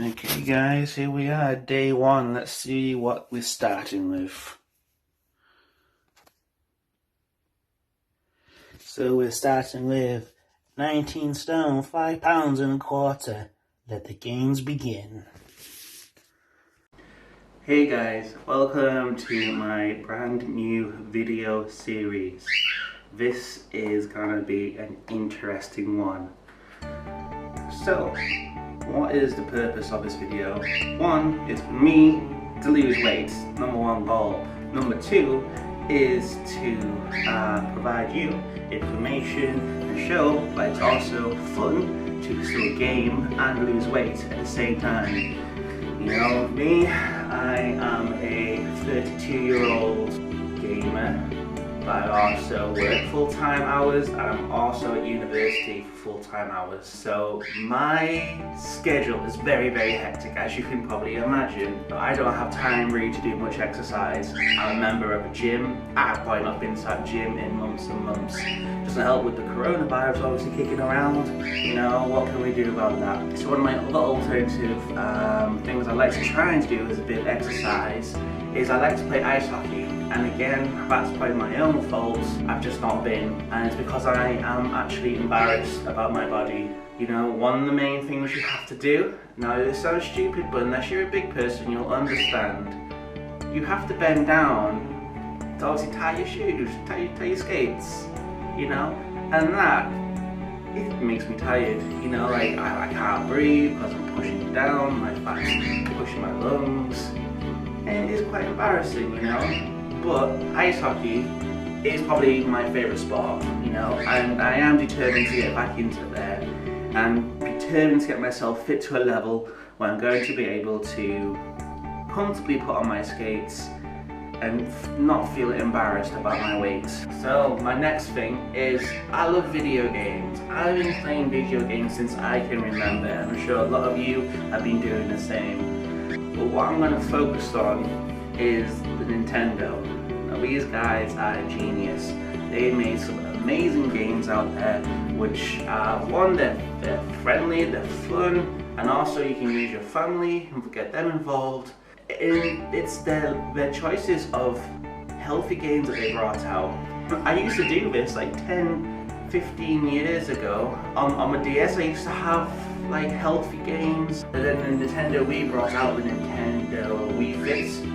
Okay guys, here we are, day one. Let's see what we're starting with. So we're starting with 19 stone, 5 pounds and a quarter. Let the games begin. Hey guys, welcome to my brand new video series. This is gonna be an interesting one. So, what is the purpose of this video? One is for me to lose weight, number one goal. Number two is to provide you information and show that it's also fun to still game and lose weight at the same time. You know me, I am a 32-year-old gamer, but I also work full-time hours and I'm also at university for full-time hours. So my schedule is very hectic, as you can probably imagine. I don't have time really to do much exercise. I'm a member of a gym. I've probably not been to that gym in months and months. Doesn't help with the coronavirus obviously kicking around. You know, what can we do about that? So one of my other alternative things I like to try and do as a bit of exercise is I like to play ice hockey. And again, that's probably my own fault. I've just not been, and it's because I am actually embarrassed about my body. You know, one of the main things you have to do, now this sounds stupid, but unless you're a big person, you'll understand. You have to bend down to obviously tie your shoes, tie your skates, you know, and that, it makes me tired. You know, like I can't breathe because I'm pushing down, my fat's pushing my lungs, and it's quite embarrassing, you know. But ice hockey is probably my favourite sport, you know, and I am determined to get back into there and determined to get myself fit to a level where I'm going to be able to comfortably put on my skates and not feel embarrassed about my weight. So my next thing is, I love video games. I've been playing video games since I can remember, and I'm sure a lot of you have been doing the same. But what I'm going to focus on is the Nintendo. Now these guys are a genius. They made some amazing games out there, which one, they're friendly, they're fun, and also you can use your family and get them involved. It's their choices of healthy games that they brought out. I used to do this like 10-15 years ago on my DS. I used to have like healthy games, and then the Nintendo Wii brought out the Nintendo Wii Fit.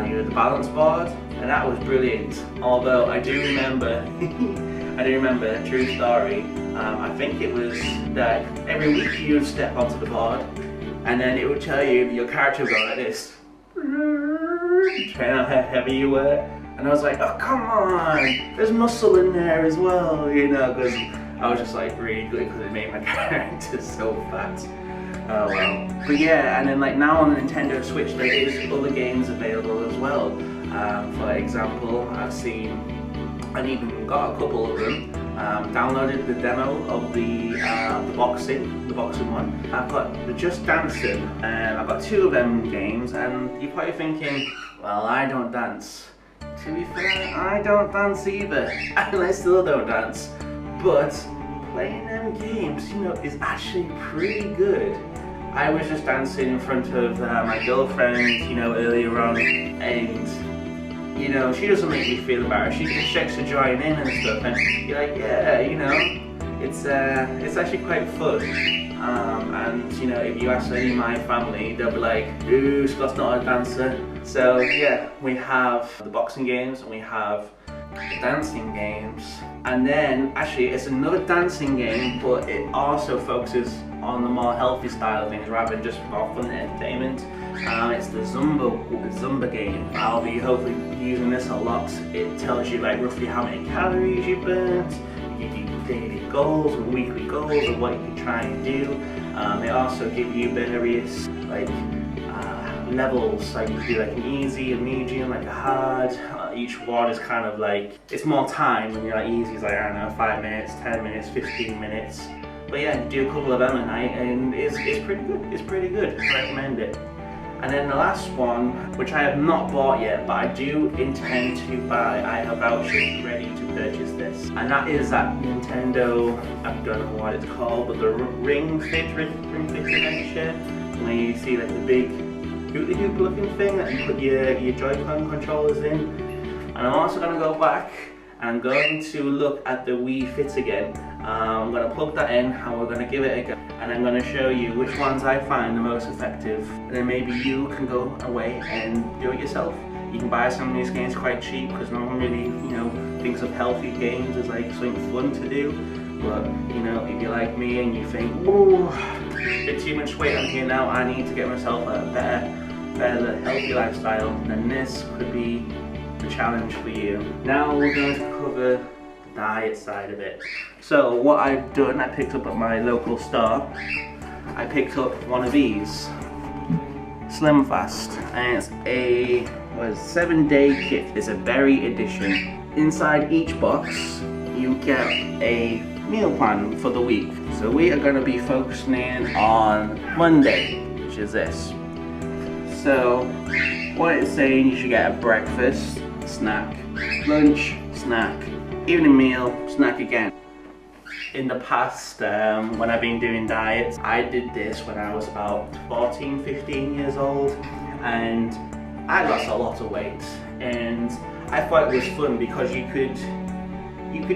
You know, the balance board, and that was brilliant. Although I do remember, true story, I think it was that every week you would step onto the board, and then it would tell you your character would go like this, depending on how heavy you were, and I was like, oh come on, there's muscle in there as well, you know, because I was just like really good because it made my character so fat. Oh well. But yeah, and then like now on the Nintendo Switch there is other games available as well. For example, I've seen and even got a couple of them. Downloaded the demo of the boxing one. I've got the Just Dancing, and I've got two of them games, and you're probably thinking, well, I don't dance. To be fair, I don't dance either, and I still don't dance. But playing them games, you know, is actually pretty good. I was just dancing in front of my girlfriend, you know, earlier on, and, you know, she doesn't make me feel embarrassed. She just checks to join in and stuff, and you're like, yeah, you know, it's actually quite fun. And, you know, if you ask any of my family, they'll be like, ooh, Scott's not a dancer. So, yeah, we have the boxing games, and we have dancing games, and then actually it's another dancing game, but it also focuses on the more healthy style of things rather than just more fun and entertainment. It's the Zumba game. I'll be hopefully using this a lot. It tells you like roughly how many calories you burnt, give you daily goals and weekly goals of what you can try and do. They also give you various like levels, like you can do like an easy, a medium, like a hard. Each one is kind of like, it's more time. When you're like easy, it's like, I don't know, 5 minutes, 10 minutes, 15 minutes. But yeah, do a couple of them a night, and it's pretty good. It's pretty good. I recommend it. And then the last one, which I have not bought yet, but I do intend to buy. I have vouchers ready to purchase this, and that is that Nintendo, I don't know what it's called, but the Ring Fit Adventure. where you see like the big hula hoop looking thing that you put your Joy-Con controllers in. And I'm also going to go back and I'm going to look at the Wii Fit again. I'm going to plug that in and we're going to give it a go. And I'm going to show you which ones I find the most effective. And then maybe you can go away and do it yourself. You can buy some of these games quite cheap because no one really, thinks of healthy games as like something fun to do. But, if you're like me and you think, oh, a bit too much weight on here now, I need to get myself a better healthy lifestyle, then this could be the challenge for you. Now we're going to cover the diet side of it. So what I've done, I picked up at my local store, I picked up one of these, Slim Fast, and it's a 7-day kit. It's a berry edition. Inside each box you get a meal plan for the week. So we are going to be focusing in on Monday, which is this. So what it's saying, you should get a breakfast, snack, lunch, snack, evening meal, snack again. In the past, when I've been doing diets, I did this when I was about 14, 15 years old, and I lost a lot of weight. And I thought it was fun because you could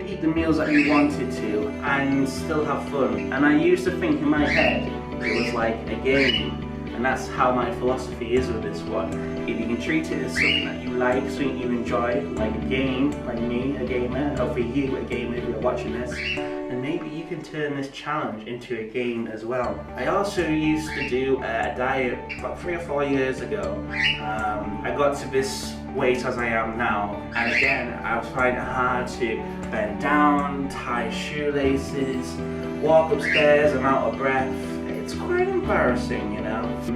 eat the meals that you wanted to and still have fun. And I used to think in my head it was like a game. And that's how my philosophy is with this one. If you can treat it as something that you like, something you enjoy, like a game, like me, a gamer, or for you, a gamer if you're watching this, then maybe you can turn this challenge into a game as well. I also used to do a diet about 3 or 4 years ago. I got to this weight as I am now, and again, I was finding it hard to bend down, tie shoelaces, walk upstairs, I'm out of breath. It's quite embarrassing,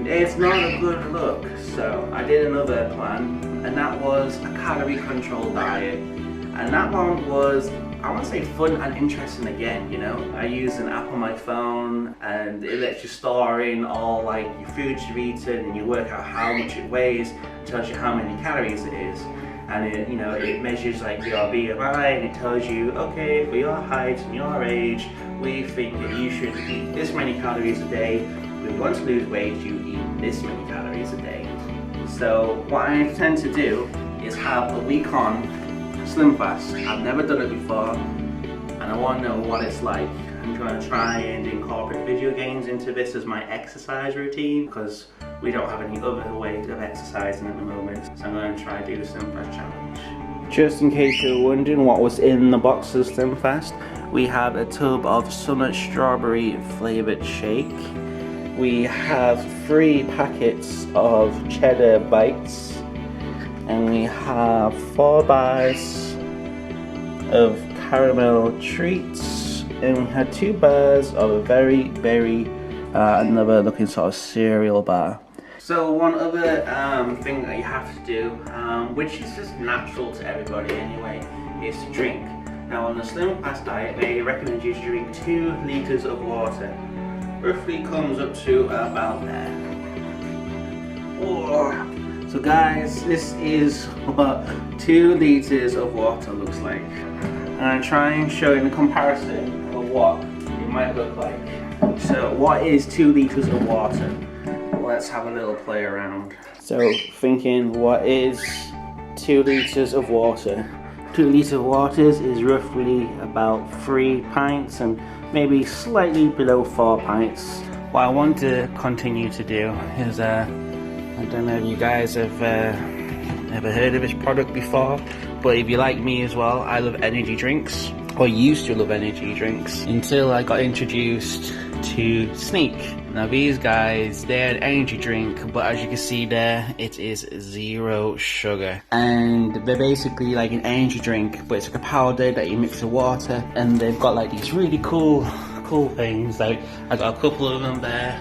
It's not a good look. So I did another plan, and that was a calorie control diet. And that one was, I want to say, fun and interesting again, I use an app on my phone and it lets you store in all like your foods you've eaten and you work out how much it weighs, tells you how many calories it is. And it measures like your BMI and it tells you, okay, for your height and your age, we think that you should eat this many calories a day. If you want to lose weight, you eat this many calories a day. So what I intend to do is have a week on Slim Fast. I've never done it before and I want to know what it's like. I'm going to try and incorporate video games into this as my exercise routine because we don't have any other way of exercising at the moment. So I'm going to try and do the Slim Fast challenge. Just in case you're wondering what was in the box of Slim Fast, we have a tub of summer strawberry flavoured shake. We have 3 packets of cheddar bites. And we have 4 bars of caramel treats. And we had 2 bars of a very another looking sort of cereal bar. So one other thing that you have to do, which is just natural to everybody anyway, is to drink. Now on the Slim Fast diet, they recommend you to drink 2 litres of water. Roughly comes up to about there. Oh. So guys, this is what 2 litres of water looks like. And I'm trying to show you the comparison of what it might look like. So what is 2 litres of water? Let's have a little play around. So thinking, what is 2 litres of water? 2 litres of water is roughly about 3 pints and maybe slightly below 4 pints. What I want to continue to do is, I don't know if you guys have ever heard of this product before, but if you're like me as well, I love energy drinks, or used to love energy drinks, until I got introduced to Sneak. Now these guys, they're an energy drink, but as you can see there, it is 0 sugar. And they're basically like an energy drink, but it's like a powder that you mix with water, and they've got like these really cool things. Like I got a couple of them there.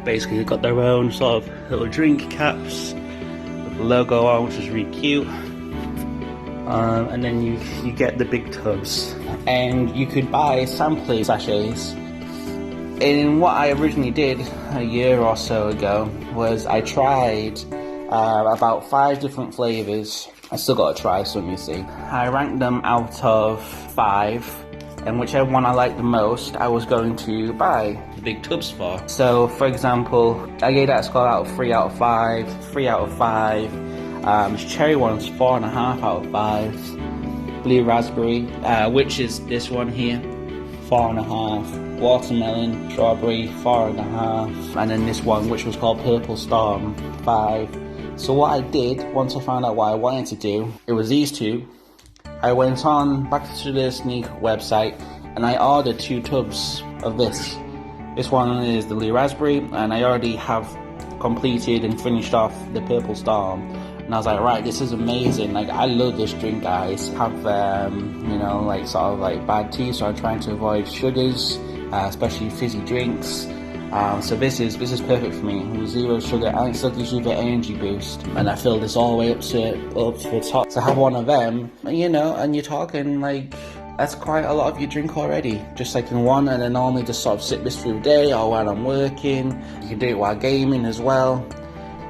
Basically they've got their own sort of little drink caps with the logo on, which is really cute. And then you get the big tubs, and you could buy sampling sachets. And what I originally did a year or so ago was I tried about 5 different flavours. I still got to try some, you see. I ranked them out of 5, and whichever one I liked the most I was going to buy. the big tubs for. So for example, I gave that a score out of 3 out of 5, 3 out of 5. This cherry one's 4.5 out of 5. Blue raspberry, which is this one here, 4.5. Watermelon, strawberry, 4.5. And then this one, which was called Purple Storm, 5. So what I did, once I found out what I wanted to do, it was these two. I went on back to the Sneak website and I ordered 2 tubs of this. This one is the blue raspberry, and I already have completed and finished off the Purple Storm. And I was like, right, this is amazing. Like, I love this drink, guys. Have, you know, like sort of like bad tea, so I'm trying to avoid sugars, especially fizzy drinks. So this is perfect for me. With 0 sugar, and it still gives you the energy boost. And I filled this all the way up to the top. To have one of them, you know, and you're talking like, that's quite a lot of your drink already. Just like in one, and then normally just sort of sip this through the day or while I'm working. You can do it while gaming as well.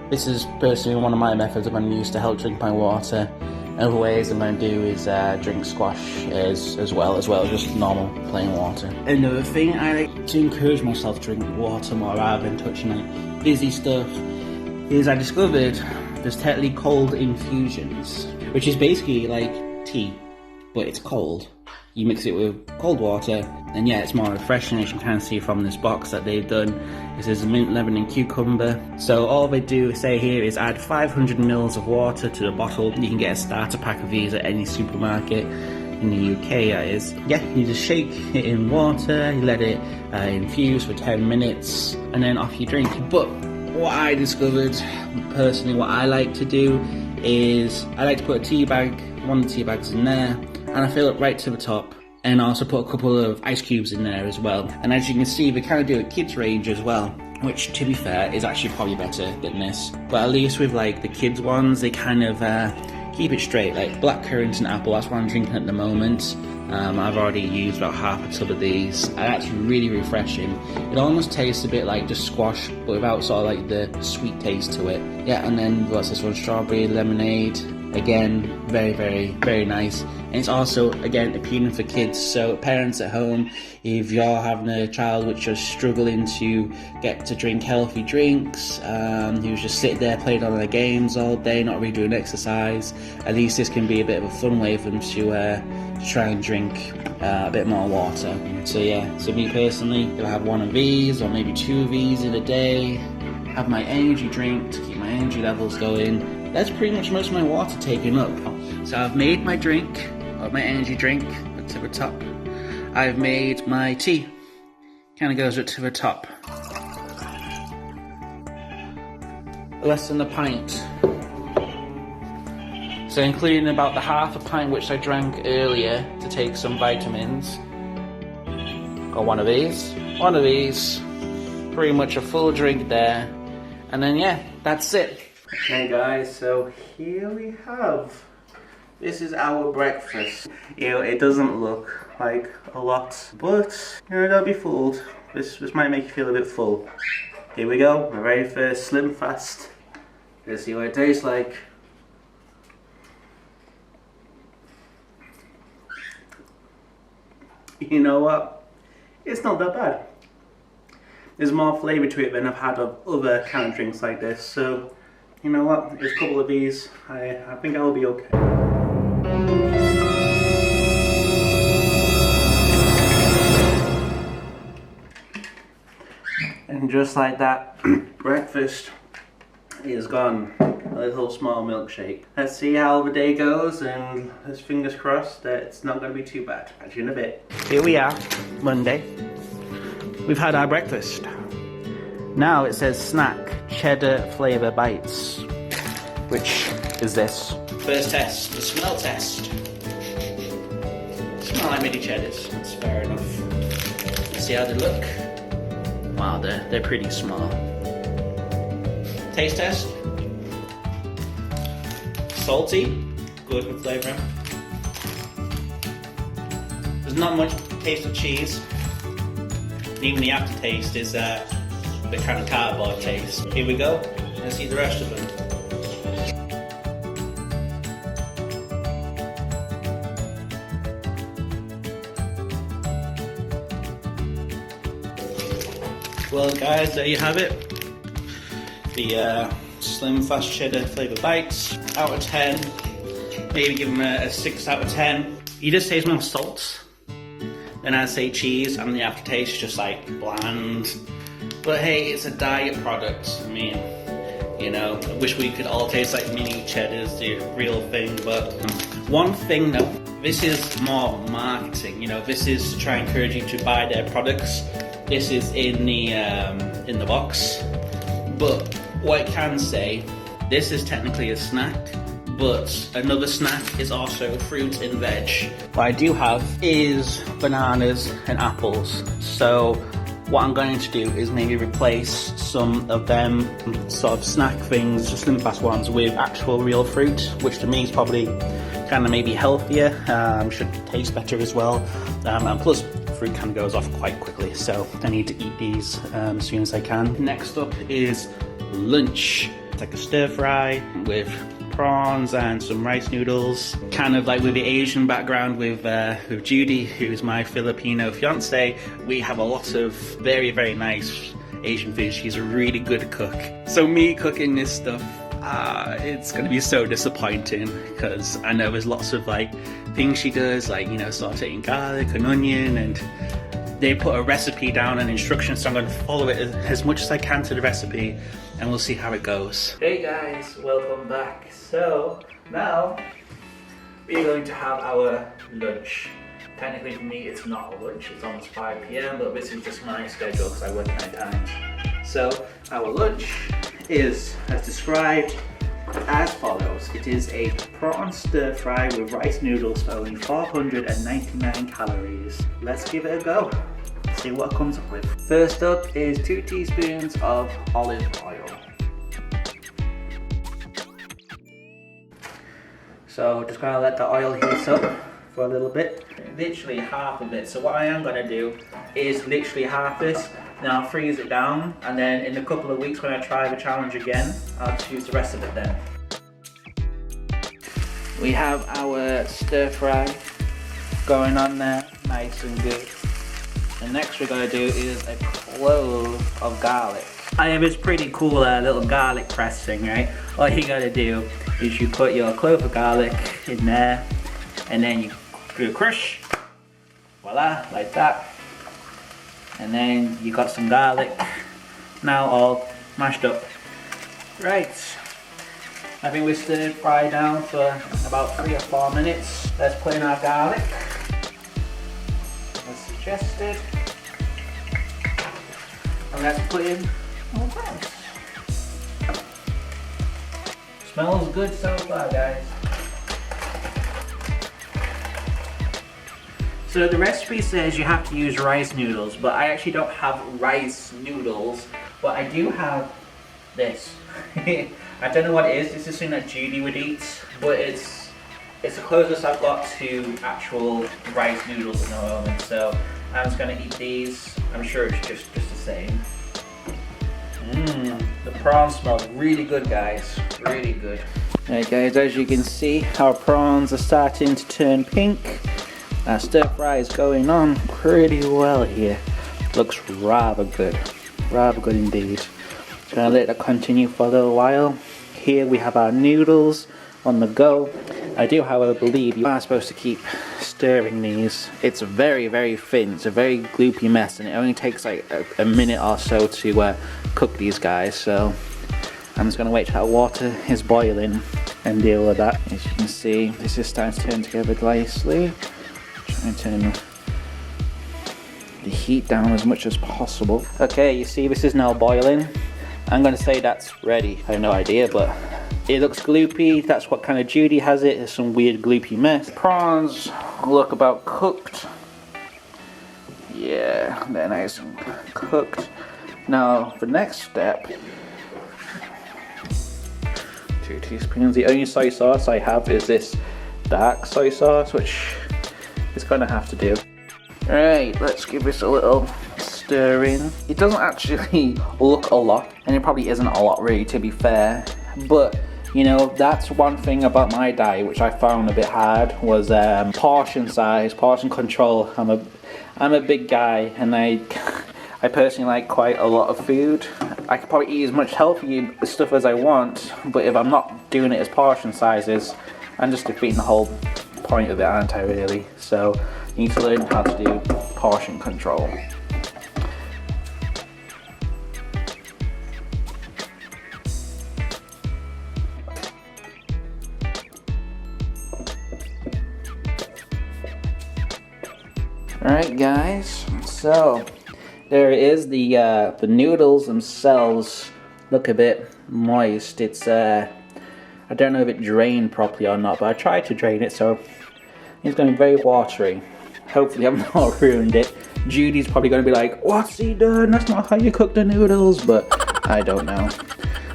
This is personally one of my methods I'm going to use to help drink my water. Other ways I'm going to do is drink squash as well as just normal plain water. Another thing, I like to encourage myself to drink water more rather than touching like fizzy stuff, is I discovered there's technically cold infusions, which is basically like tea, but it's cold. You mix it with cold water, and yeah, it's more refreshing, as you can kind of see from this box that they've done. This is mint, lemon and cucumber. So all they do say here is add 500 ml of water to the bottle. You can get a starter pack of these at any supermarket in the UK, that is. Yeah, you just shake it in water, you let it infuse for 10 minutes, and then off you drink. But what I discovered, personally, what I like to do is I like to put a tea bag, one of the tea bags in there, and I fill it right to the top, and also put a couple of ice cubes in there as well. And as you can see, they kind of do a kids range as well, which to be fair is actually probably better than this. But at least with like the kids ones, they kind of keep it straight, like blackcurrant and apple. That's what I'm drinking at the moment. I've already used about half a tub of these, and that's really refreshing. It almost tastes a bit like just squash, but without sort of like the sweet taste to it. Yeah, and then what's this one? Strawberry lemonade. Again, very, very, very nice. And it's also, again, appealing for kids. So parents at home, if you're having a child which is struggling to get to drink healthy drinks, who's just sitting there playing on their games all day, not really doing exercise, at least this can be a bit of a fun way for them to try and drink a bit more water. So yeah, so me personally, if I have one of these or maybe 2 of these in a day, have my energy drink to keep my energy levels going. That's pretty much most of my water taken up. So I've made my drink, or my energy drink, up to the top. I've made my tea, kind of goes up to the top. Less than a pint. So including about the half a pint which I drank earlier to take some vitamins. Got one of these, pretty much a full drink there. And then yeah, that's it. Okay guys, so here we have, this is our breakfast. You know, it doesn't look like a lot, but you know, don't be fooled. This might make you feel a bit full. Here we go, my very first Slim Fast. Let's see what it tastes like. You know what? It's not that bad. There's more flavour to it than I've had of other kind of drinks like this, so you know what, there's a couple of these, I think I'll be okay. And just like that, breakfast is gone. A little small milkshake. Let's see how the day goes, and let's fingers crossed that it's not going to be too bad. Catch you in a bit. Here we are, Monday. We've had our breakfast. Now it says snack, cheddar flavour bites, which is this. First test, the smell test. Smell like mini cheddars, that's fair enough. Let's see how they look. Wow, they're pretty small. Taste test. Salty, good with flavour. There's not much taste of cheese. And even the aftertaste is the kind of cardboard taste. Here we go, let's eat the rest of them. Well guys, there you have it. The Slim Fast Cheddar Flavour Bites. Out of 10. Maybe give them a 6 out of 10. You just taste more salt. Then I'd say cheese, and the aftertaste is just like bland. But hey, it's a diet product. I mean, you know, I wish we could all taste like mini cheddars, the real thing. But one thing though, this is more marketing. You know, this is to try and encourage you to buy their products. This is in the box. But what I can say, this is technically a snack. But another snack is also fruit and veg. What I do have is bananas and apples. So what I'm going to do is maybe replace some of them sort of snack things, just Slim Fast ones, with actual real fruit, which to me is probably kind of maybe healthier, should taste better as well. And plus fruit kind of goes off quite quickly, so I need to eat these as soon as I can. Next up is lunch. It's like a stir fry with prawns and some rice noodles, kind of like with the Asian background with Judy, who's my Filipino fiance. We have a lot of very, very nice Asian food. She's a really good cook. So me cooking this stuff, it's gonna be so disappointing because I know there's lots of like things she does, like, you know, sauteing garlic and onion, and they put a recipe down and instructions, so I'm going to follow it as much as I can to the recipe, and we'll see how it goes. Hey guys, welcome back. So now we're going to have our lunch. Technically for me it's not a lunch, it's almost 5 p.m, but this is just my schedule because I work night times. So our lunch is as described as follows. It is a prawn stir fry with rice noodles for only 499 calories. Let's give it a go. See what it comes up with. First up is 2 teaspoons of olive oil. So just gonna let the oil heat up for a little bit. Literally half of it. So what I am gonna do is literally half this. Now I'll freeze it down, and then in a couple of weeks when I try the challenge again, I'll choose the rest of it then. We have our stir fry going on there, nice and good. The next we're going to do is a clove of garlic. I have this pretty cool little garlic press thing, right? All you got to do is you put your clove of garlic in there, and then you do a crush, voila, like that. And then you got some garlic, now all mashed up. Right, I think we stir fry down for about 3 or 4 minutes. Let's put in our garlic, as suggested. And let's put in our rice. Smells good so far, guys. So the recipe says you have to use rice noodles, but I actually don't have rice noodles, but I do have this. I don't know what it is. This is something that Judy would eat, but it's the closest I've got to actual rice noodles at the moment. So I'm just gonna eat these. I'm sure it's just the same. The prawns smell really good, guys. Really good. Alright guys, as you can see, our prawns are starting to turn pink. Our stir fry is going on pretty well here. Looks rather good indeed. Gonna let that continue for a little while. Here we have our noodles on the go. I do, however, believe you are supposed to keep stirring these. It's very, very thin. It's a very gloopy mess, and it only takes like a minute or so to cook these guys. So I'm just gonna wait till that water is boiling and deal with that. As you can see, this is starting to turn together nicely. Trying to turn the heat down as much as possible. Okay, you see this is now boiling. I'm going to say that's ready. I have no idea, but it looks gloopy. That's what kind of Judy has it. It's some weird gloopy mess. Prawns look about cooked. Yeah, they're nice and cooked. Now, the next step, 2 teaspoons. The only soy sauce I have is this dark soy sauce, which is going to have to do. Alright, let's give this a little stir in. It doesn't actually look a lot, and it probably isn't a lot really, to be fair, but you know, that's one thing about my diet which I found a bit hard, was portion size, portion control. I'm a big guy, and I I personally like quite a lot of food. I could probably eat as much healthy stuff as I want, but if I'm not doing it as portion sizes, I'm just defeating the whole point of it, aren't I, really? So you need to learn how to do portion control. Alright guys, so there it is. The noodles themselves look a bit moist. It's I don't know if it drained properly or not, but I tried to drain it, so it's going to be very watery. Hopefully I've not ruined it. Judy's probably going to be like, "What's he done? That's not how you cook the noodles," but I don't know.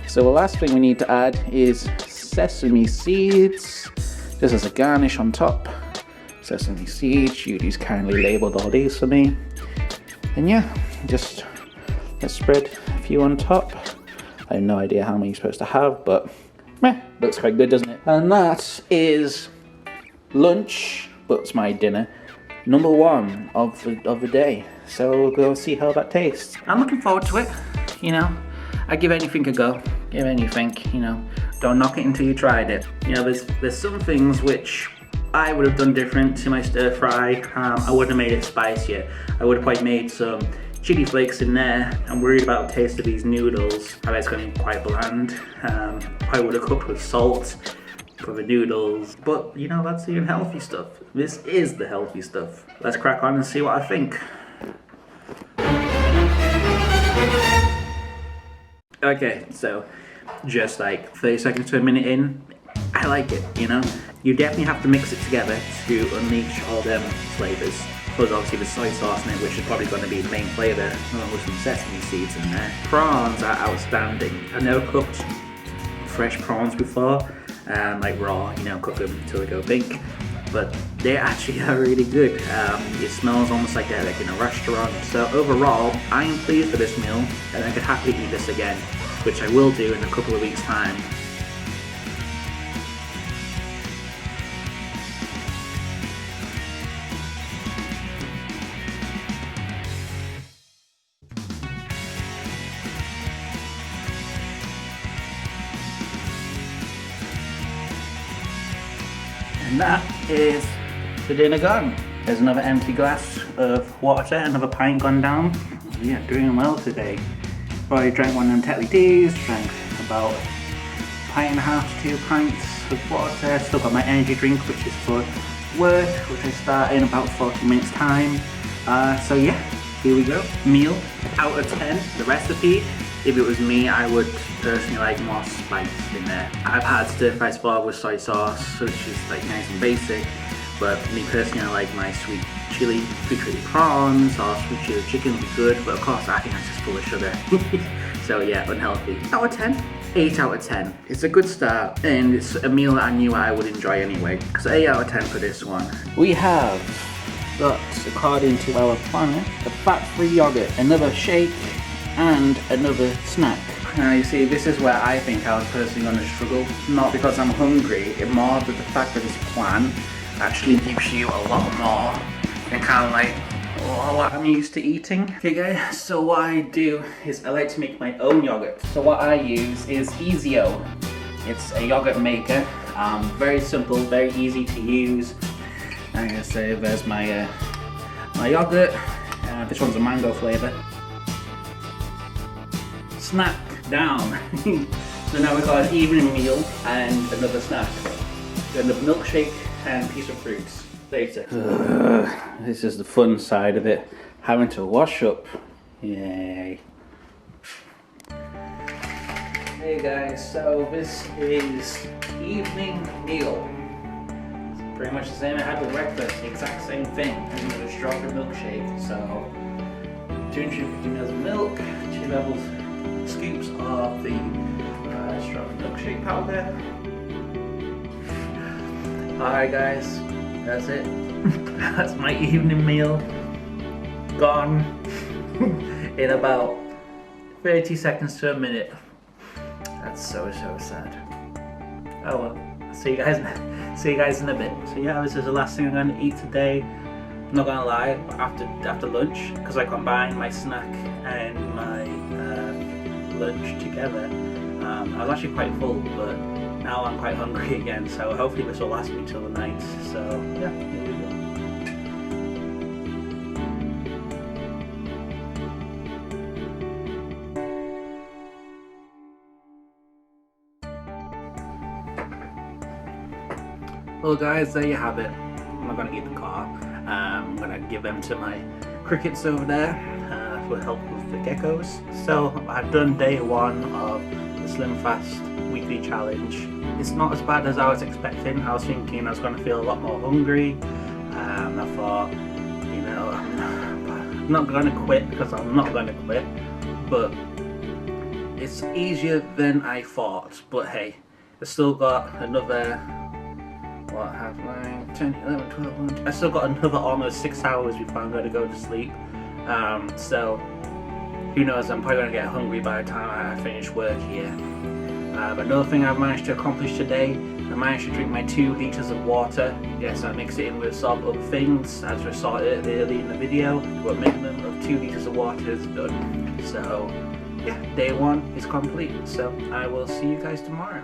So the last thing we need to add is sesame seeds, just as a garnish on top. Sesame seeds. Judy's kindly labelled all these for me. And yeah, just let's spread a few on top. I have no idea how many you're supposed to have, but meh, looks quite good, doesn't it? And that is lunch, but it's my dinner, number 1 of the day. So we'll go see how that tastes. I'm looking forward to it. You know, I give anything a go. Give anything. You know, don't knock it until you tried it. You know, there's some things which I would have done different to my stir fry. I wouldn't have made it spicier. I would have probably made some chili flakes in there. I'm worried about the taste of these noodles. I bet it's going to be quite bland. I would have cooked with salt for the noodles. But you know, that's the unhealthy stuff. This is the healthy stuff. Let's crack on and see what I think. Okay, so just like 30 seconds to a minute in, I like it, you know? You definitely have to mix it together to unleash all them flavours. Plus obviously the soy sauce in it, which is probably going to be the main flavour, along with some sesame seeds in there. Prawns are outstanding. I've never cooked fresh prawns before, like raw, you know, cook them until they go pink. But they actually are really good. It smells almost like they're like in a restaurant. So overall, I am pleased with this meal, and I could happily eat this again, which I will do in a couple of weeks' time. And that is the dinner gone. There's another empty glass of water, another pint gone down. Yeah, doing well today. Already drank one of them Tetley teas, drank about a pint and a half to 2 pints of water. Still got my energy drink, which is for work, which I start in about 40 minutes time. So yeah, here we go. Meal out of 10. The recipe, if it was me, I would personally like more spice in there. I've had stir fry spaghetti with soy sauce, which is like nice and basic. But me personally, I like my sweet chili prawns or sweet chili chicken would be good. But of course, I think that's just full of sugar. So yeah, unhealthy. Out of 10? 8 out of 10. It's a good start, and it's a meal that I knew I would enjoy anyway. So 8 out of 10 for this one. We have got, according to our planner, a fat-free yogurt, another shake, and another snack. Now you see, this is where I think I was personally going to struggle. Not because I'm hungry, it's more that the fact that this plan actually gives you a lot more than kind of like what I'm used to eating. Okay guys, so what I do is I like to make my own yogurt. So what I use is Ezio. It's a yogurt maker. Very simple, very easy to use. I'm gonna say there's my my yogurt. This one's a mango flavour. Snack down. So now we've got an evening meal and another snack. Then the milkshake and piece of fruits later. This is the fun side of it. Having to wash up. Yay. Hey guys, so this is evening meal. It's pretty much the same I had for breakfast, the exact same thing. I'm going to strawberry milkshake. So 250 ml of milk, 2 levels scoops of the strawberry milkshake powder. Alright guys, that's it. That's my evening meal. Gone in about 30 seconds to a minute. That's so sad. Oh well, see you guys in a bit. So yeah, this is the last thing I'm going to eat today. not gonna lie, after lunch, because I combined my snack and my lunch together, I was actually quite full, but now I'm quite hungry again, so hopefully this will last me till the night. So yeah, here we go. Well guys, there you have it. I'm not going to eat the car. I'm going to give them to my crickets over there for help with the geckos. So I've done day 1 of the Slim Fast weekly challenge. It's not as bad as I was expecting. I was thinking I was going to feel a lot more hungry. I thought, you know, I'm not going to quit, because I'm not going to quit. But it's easier than I thought. But hey, I've still got another... what, half 9, 10, 11, 12, 1, I still got another almost 6 hours before I'm going to go to sleep. So who knows, I'm probably going to get hungry by the time I finish work here. Another thing I've managed to accomplish today, I managed to drink my 2 litres of water. Yes, I mixed it in with some other things, as we saw it early in the video, but a minimum of 2 litres of water is done. So yeah, day 1 is complete, so I will see you guys tomorrow.